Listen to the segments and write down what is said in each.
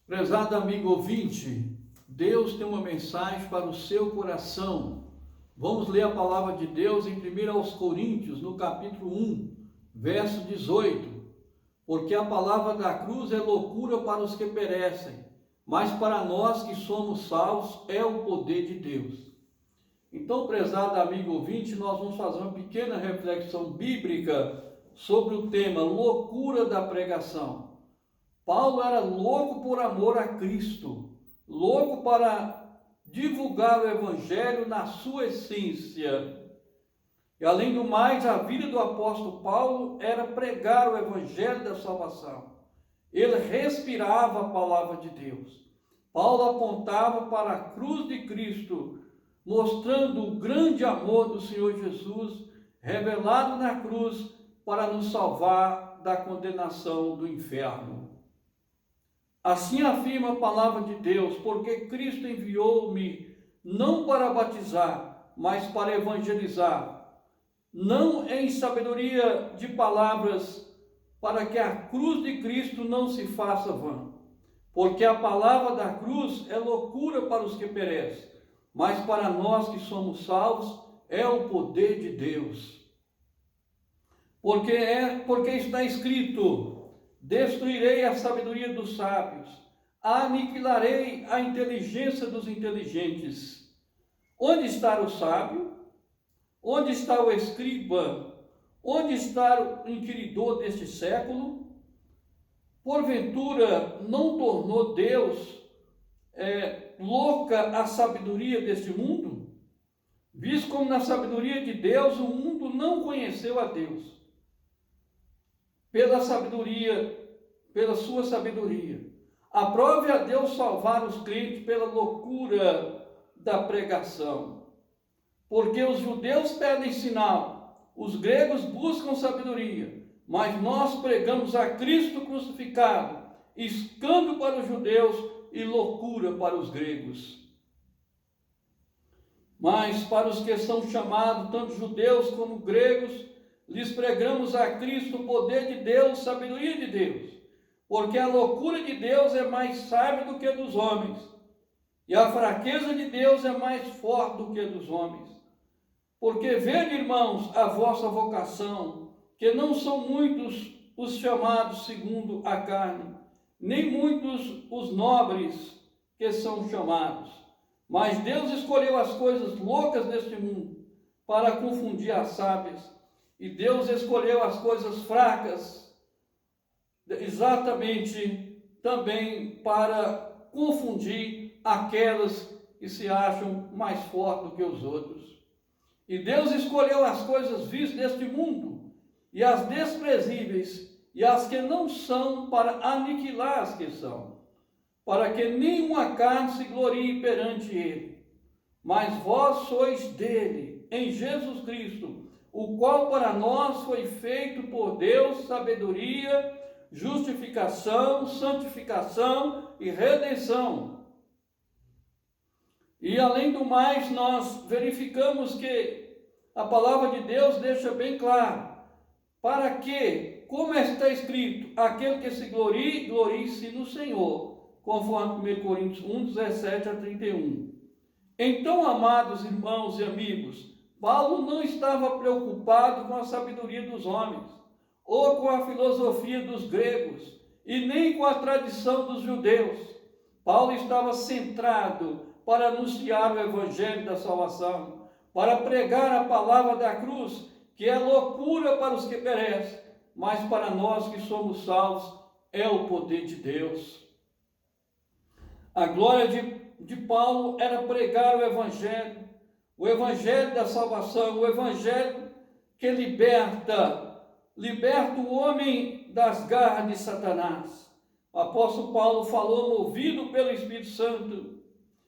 Prezado amigo ouvinte, Deus tem uma mensagem para o seu coração. Vamos ler a palavra de Deus em 1 Coríntios, no capítulo 1, verso 18. Porque a palavra da cruz é loucura para os que perecem, mas para nós que somos salvos é o poder de Deus. Então, prezado amigo ouvinte, nós vamos fazer uma pequena reflexão bíblica sobre o tema loucura da pregação. Paulo era louco por amor a Cristo, louco para divulgar o Evangelho na sua essência. E além do mais, a vida do apóstolo Paulo era pregar o Evangelho da salvação. Ele respirava a palavra de Deus. Paulo apontava para a cruz de Cristo, mostrando o grande amor do Senhor Jesus, revelado na cruz para nos salvar da condenação do inferno. Assim afirma a palavra de Deus, porque Cristo enviou-me não para batizar, mas para evangelizar, não em sabedoria de palavras, para que a cruz de Cristo não se faça vã. Porque a palavra da cruz é loucura para os que perecem, mas para nós que somos salvos é o poder de Deus. Porque está escrito: destruirei a sabedoria dos sábios, aniquilarei a inteligência dos inteligentes. Onde está o sábio? Onde está o escriba? Onde está o inquiridor deste século? Porventura não tornou Deus louca a sabedoria deste mundo? Visto como na sabedoria de Deus o mundo não conheceu a Deus. Pela sua sabedoria. Aprove a Deus salvar os crentes pela loucura da pregação. Porque os judeus pedem sinal, os gregos buscam sabedoria, mas nós pregamos a Cristo crucificado, escândalo para os judeus e loucura para os gregos. Mas para os que são chamados, tanto judeus como gregos, lhes pregamos a Cristo o poder de Deus, sabedoria de Deus, porque a loucura de Deus é mais sábia do que a dos homens, e a fraqueza de Deus é mais forte do que a dos homens. Porque vede, irmãos, a vossa vocação, que não são muitos os chamados segundo a carne, nem muitos os nobres que são chamados, mas Deus escolheu as coisas loucas deste mundo para confundir as sábias, e Deus escolheu as coisas fracas exatamente também para confundir aquelas que se acham mais fortes do que os outros. E Deus escolheu as coisas vis deste mundo, e as desprezíveis, e as que não são, para aniquilar as que são, para que nenhuma carne se glorie perante ele. Mas vós sois dele, em Jesus Cristo, o qual para nós foi feito por Deus sabedoria, justificação, santificação e redenção. E além do mais, nós verificamos que a palavra de Deus deixa bem claro, para que, como está escrito, aquele que se glorie, glorie-se no Senhor, conforme 1 Coríntios 1, 17 a 31. Então, amados irmãos e amigos, Paulo não estava preocupado com a sabedoria dos homens, ou com a filosofia dos gregos, e nem com a tradição dos judeus. Paulo estava centrado para anunciar o Evangelho da salvação, para pregar a palavra da cruz, que é loucura para os que perecem, mas para nós que somos salvos é o poder de Deus. A glória de Paulo era pregar o Evangelho da salvação, o Evangelho que liberta o homem das garras de Satanás. O apóstolo Paulo falou movido pelo Espírito Santo: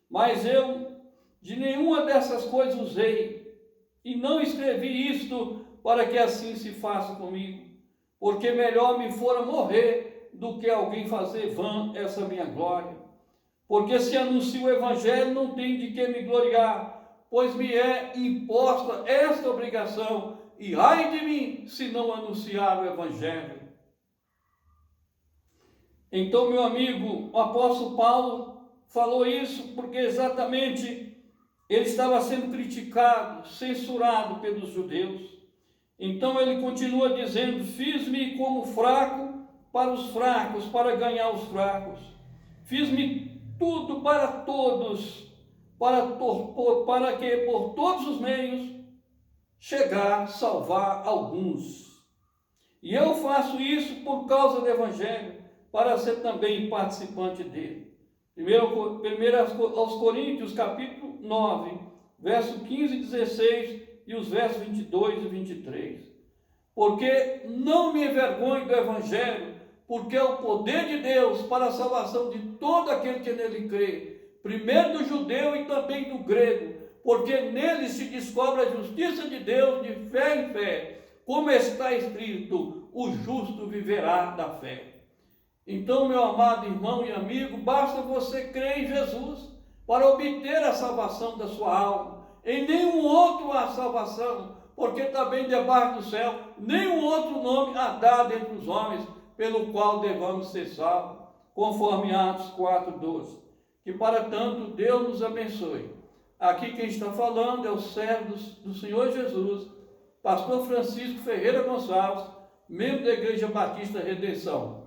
mas eu de nenhuma dessas coisas usei, e não escrevi isto para que assim se faça comigo, porque melhor me fora morrer do que alguém fazer vã essa minha glória. Porque se anuncio o Evangelho, não tenho de que me gloriar, pois me é imposta esta obrigação, e ai de mim se não anunciar o Evangelho. Então, meu amigo, o apóstolo Paulo falou isso porque exatamente ele estava sendo criticado, censurado pelos judeus. Então ele continua dizendo: fiz-me como fraco para os fracos, para ganhar os fracos. Fiz-me tudo para todos, para que por todos os meios chegar a salvar alguns. E eu faço isso por causa do Evangelho, para ser também participante dele. Primeiro aos Coríntios, capítulo 9, verso 15 e 16, e os versos 22 e 23. Porque não me envergonho do Evangelho, porque é o poder de Deus para a salvação de todo aquele que nele crê, primeiro do judeu e também do grego, porque nele se descobre a justiça de Deus de fé em fé, como está escrito: o justo viverá da fé. Então, meu amado irmão e amigo, basta você crer em Jesus para obter a salvação da sua alma. Em nenhum outro há salvação, porque também debaixo do céu nenhum outro nome há dado entre os homens pelo qual devamos ser salvos, conforme Atos 4:12. Que para tanto Deus nos abençoe. Aqui quem está falando é o servo do Senhor Jesus, pastor Francisco Ferreira Gonçalves, membro da Igreja Batista Redenção.